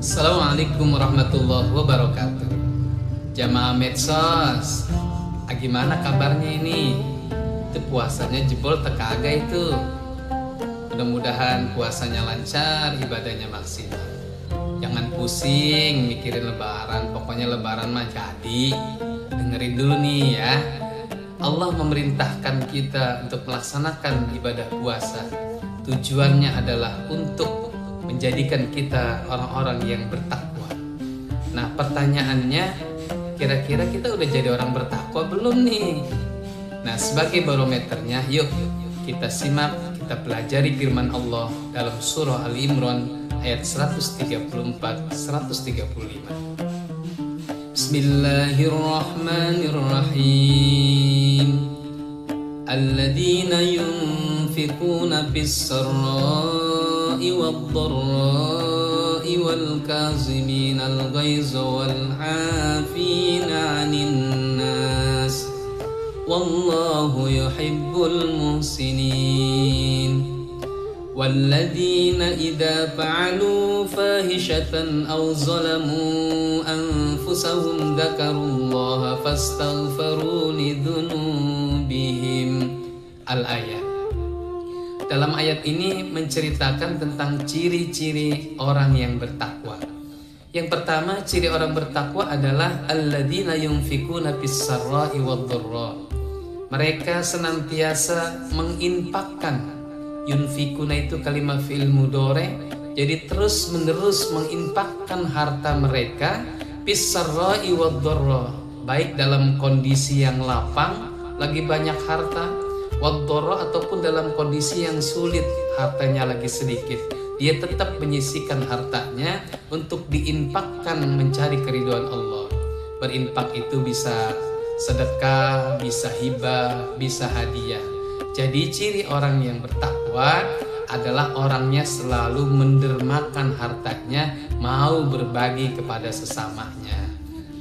Assalamualaikum warahmatullahi wabarakatuh. Jamaah medsos, gimana kabarnya ini? Itu puasanya jebol tekaga itu. Mudah-mudahan puasanya lancar, ibadahnya maksimal. Jangan pusing mikirin lebaran, pokoknya lebaran mah jadi. Dengerin dulu nih ya. Allah memerintahkan kita untuk melaksanakan ibadah puasa. Tujuannya adalah untuk menjadikan kita orang-orang yang bertakwa. Nah, pertanyaannya, kira-kira kita udah jadi orang bertakwa belum nih? Nah, sebagai barometernya, yuk kita simak, kita pelajari firman Allah dalam surah Al-Imran ayat 134-135. Bismillahirrahmanirrahim. Alladzina yunfikuna fis-sarra'i wad-dharra'i wal-kaziminal ghaiza wal-'afina 'anil nas wallahu yuhibbul muhsinin. والذين إذا فعلوا فاحشة أو ظلموا أنفسهم ذكروا الله فاستغفروا لذنوبهم. Al-ayat. Dalam ayat ini menceritakan tentang ciri-ciri orang yang bertakwa. Yang pertama, ciri orang bertakwa adalah alladzina yunfikuna fis-sarra'i wad-dharra. Mereka senantiasa menginfakkan. Yunfikuna itu kalimat fi'il mudhari, jadi terus menerus menginfakkan harta mereka fis-sarra'i wad-dharra, baik dalam kondisi yang lapang, lagi banyak harta, wad-dharra ataupun dalam kondisi yang sulit, hartanya lagi sedikit. Dia tetap menyisihkan hartanya untuk diinfakkan mencari keridhaan Allah. Berinfak itu bisa sedekah, bisa hibah, bisa hadiah. Jadi ciri orang yang bertakwa adalah orangnya selalu mendermakan hartanya, mau berbagi kepada sesamanya.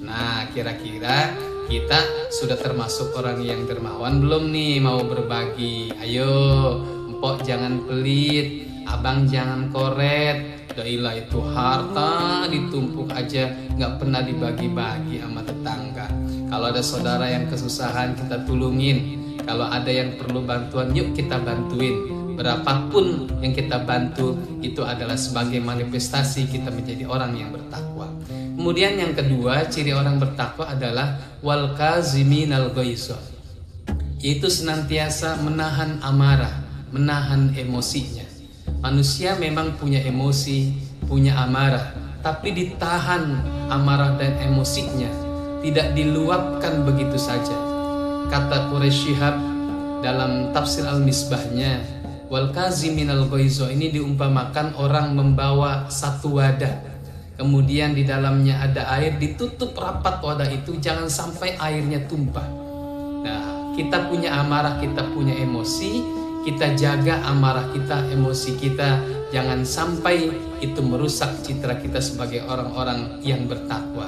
Nah, kira-kira kita sudah termasuk orang yang dermawan belum nih, mau berbagi? Ayo, empok jangan pelit, abang jangan koret. Dailah itu harta ditumpuk aja nggak pernah dibagi-bagi sama tetangga. Kalau ada saudara yang kesusahan, kita tulungin. Kalau ada yang perlu bantuan, yuk kita bantuin. Berapapun yang kita bantu, itu adalah sebagai manifestasi kita menjadi orang yang bertakwa. Kemudian yang kedua, ciri orang bertakwa adalah wal kaziminal ghaiza, yaitu senantiasa menahan amarah, menahan emosinya. Manusia memang punya emosi, punya amarah, tapi ditahan amarah dan emosinya, tidak diluapkan begitu saja. Kata Quraisy Shihab dalam tafsir Al-Misbahnya, wal kaziminal ghaiza ini diumpamakan orang membawa satu wadah, kemudian di dalamnya ada air, ditutup rapat wadah itu, jangan sampai airnya tumpah. Nah, kita punya amarah, kita punya emosi, kita jaga amarah kita, emosi kita, jangan sampai itu merusak citra kita sebagai orang-orang yang bertakwa.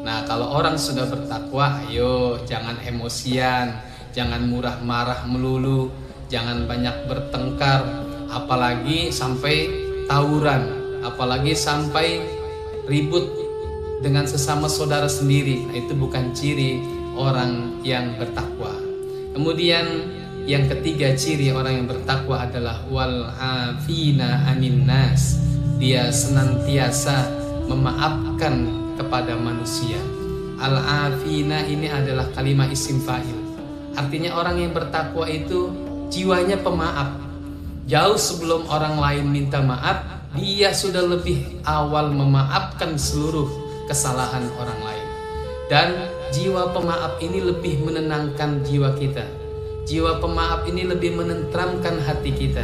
Nah, kalau orang sudah bertakwa, ayo jangan emosian, jangan murah marah melulu, jangan banyak bertengkar, apalagi sampai tawuran, apalagi sampai ribut dengan sesama saudara sendiri. Nah, itu bukan ciri orang yang bertakwa. Kemudian yang ketiga, ciri orang yang bertakwa adalah wal afina 'anil nas. Dia senantiasa memaafkan kepada manusia. Al-afina ini adalah kalimat isim fa'il. Artinya orang yang bertakwa itu jiwanya pemaaf. Jauh sebelum orang lain minta maaf, dia sudah lebih awal memaafkan seluruh kesalahan orang lain. Dan jiwa pemaaf ini lebih menenangkan jiwa kita. Jiwa pemaaf ini lebih menenteramkan hati kita.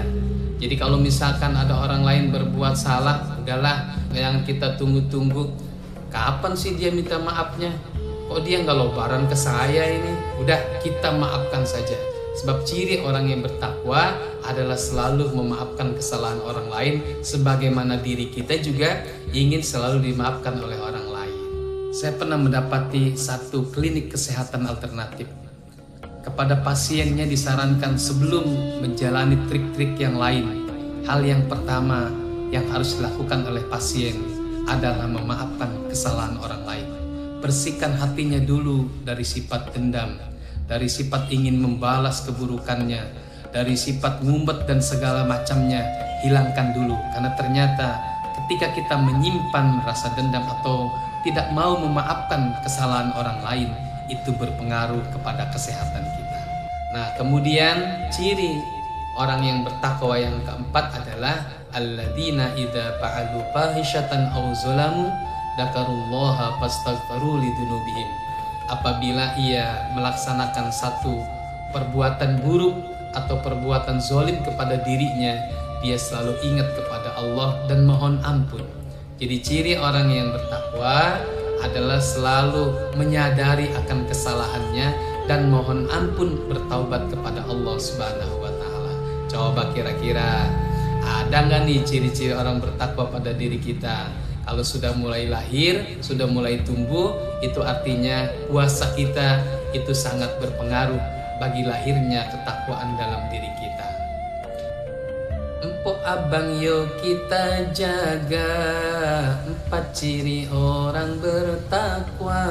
Jadi kalau misalkan ada orang lain berbuat salah, udahlah, yang kita tunggu-tunggu, kapan sih dia minta maafnya? Kok dia nggak lebaran ke saya ini? Udah, kita maafkan saja. Sebab ciri orang yang bertakwa adalah selalu memaafkan kesalahan orang lain, sebagaimana diri kita juga ingin selalu dimaafkan oleh orang lain. Saya pernah mendapati satu klinik kesehatan alternatif. Kepada pasiennya disarankan sebelum menjalani trik-trik yang lain, hal yang pertama yang harus dilakukan oleh pasien adalah memaafkan kesalahan orang lain. Bersihkan hatinya dulu dari sifat dendam, dari sifat ingin membalas keburukannya, dari sifat ngumpet dan segala macamnya. Hilangkan dulu, karena ternyata ketika kita menyimpan rasa dendam atau tidak mau memaafkan kesalahan orang lain, itu berpengaruh kepada kesehatan kita. Nah, kemudian ciri orang yang bertakwa yang keempat adalah alladzina idza fa'alu fahishatan aw zalamu dzakarullaha fastaghfiru lidzunubihim. Apabila ia melaksanakan satu perbuatan buruk atau perbuatan zalim kepada dirinya, dia selalu ingat kepada Allah dan mohon ampun. Jadi ciri orang yang bertakwa adalah selalu menyadari akan kesalahannya dan mohon ampun, bertaubat kepada Allah Subhanahu wa taala. Coba kira-kira ada nggak nih ciri-ciri orang bertakwa pada diri kita? Kalau sudah mulai lahir, sudah mulai tumbuh, itu artinya puasa kita itu sangat berpengaruh bagi lahirnya ketakwaan dalam diri kita. Empok abang yo kita jaga 4 ciri orang bertakwa.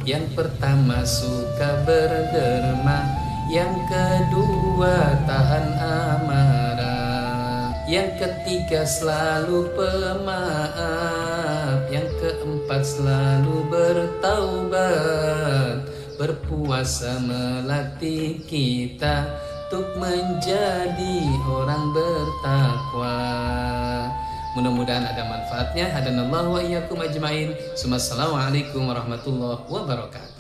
Yang pertama suka berderma, yang kedua tahan amarah, yang ketiga selalu pemaaf, yang keempat selalu bertaubat. Berpuasa melatih kita untuk menjadi orang bertakwa. Mudah-mudahan ada manfaatnya. Hadanallahu wa iyyakum ajmain. Assalamualaikum warahmatullahi wabarakatuh.